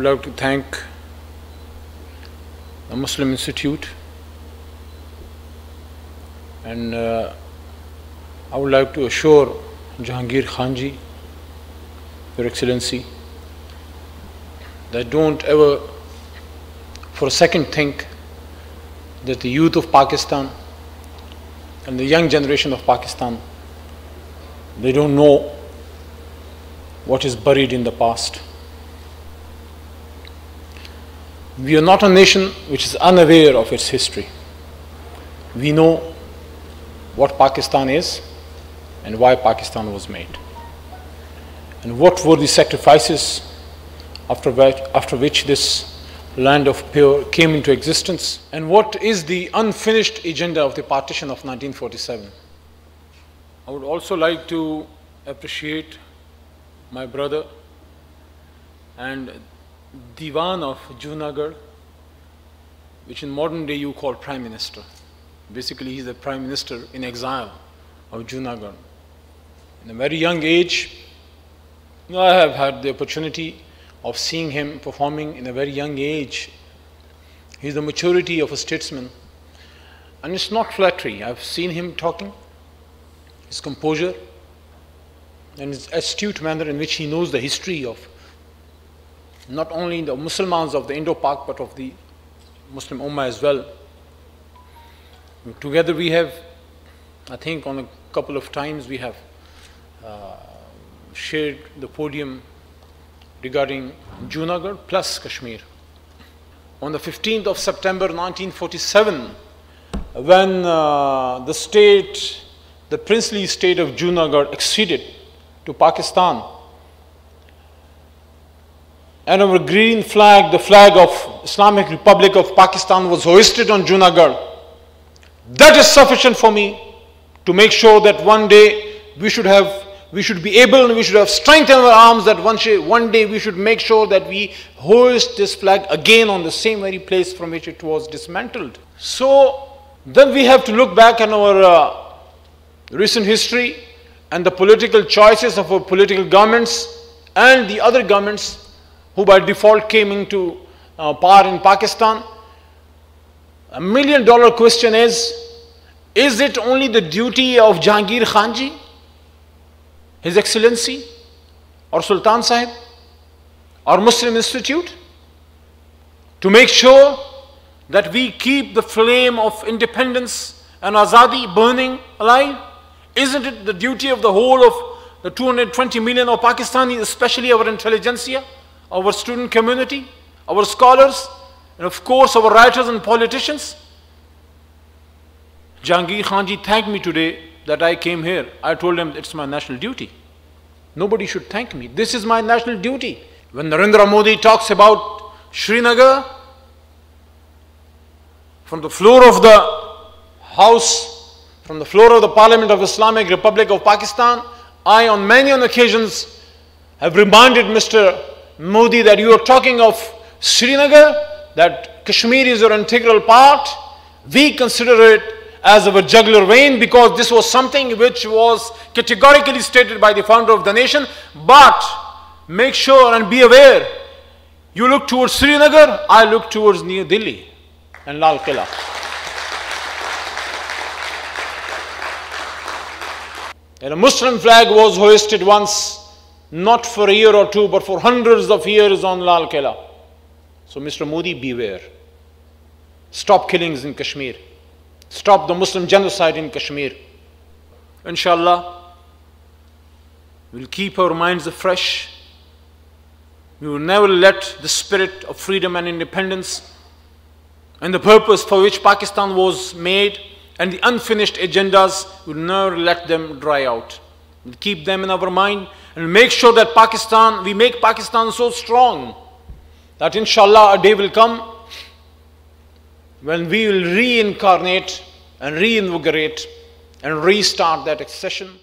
would like to thank the Muslim Institute, and I would like to assure Jahangir Khanji, Your Excellency, that don't ever for a second think that the youth of Pakistan and the young generation of Pakistan, they don't know what is buried in the past. We are not a nation which is unaware of its history. We know what Pakistan is and why Pakistan was made, and what were the sacrifices after which this land of pure came into existence, and what is the unfinished agenda of the partition of 1947. I would also like to appreciate my brother and Diwan of Junagadh, which in modern day you call Prime Minister. Basically, he's the Prime Minister in exile of Junagadh. In a very young age, I have had the opportunity of seeing him performing in a very young age. He's the maturity of a statesman. And it's not flattery. I've seen him talking, his composure, and his astute manner in which he knows the history of not only the Muslims of the Indo-Pak, but of the Muslim Ummah as well. Together we have, I think on a couple of times we have shared the podium regarding Junagadh plus Kashmir. On the 15th of September 1947, when the princely state of Junagadh acceded to Pakistan, and our green flag, the flag of Islamic Republic of Pakistan, was hoisted on Junagadh. That is sufficient for me to make sure that one day we should be able and we should have strength in our arms, that one day we should make sure that we hoist this flag again on the same very place from which it was dismantled. So then we have to look back on our recent history and the political choices of our political governments and the other governments who by default came into power in Pakistan. $1 million question is it only the duty of Jahangir Khanji, His Excellency, or Sultan Sahib, or Muslim Institute, to make sure that we keep the flame of independence and azadi burning alive? Isn't it the duty of the whole of the 220 million of Pakistanis, especially our intelligentsia, our student community, our scholars, and of course our writers and politicians? Jahangir Khanji thanked me today that I came here. I told him it's my national duty. Nobody should thank me. This is my national duty. When Narendra Modi talks about Srinagar, from the floor of the House, from the floor of the Parliament of Islamic Republic of Pakistan, I on many occasions have reminded Mr. Modi that you are talking of Srinagar, that Kashmir is your integral part. We consider it as our jugular vein, because this was something which was categorically stated by the founder of the nation. But make sure and be aware, you look towards Srinagar, I look towards New Delhi and Lal Qila. And a Muslim flag was hoisted once, not for a year or two, but for hundreds of years on Lal Qila. So Mr. Modi, beware. Stop killings in Kashmir. Stop the Muslim genocide in Kashmir. Inshallah, we'll keep our minds afresh. We will never let the spirit of freedom and independence and the purpose for which Pakistan was made and the unfinished agendas, we'll never let them dry out. We'll keep them in our mind and make sure that we make Pakistan so strong that inshallah a day will come when we will reincarnate and reinvigorate and restart that accession.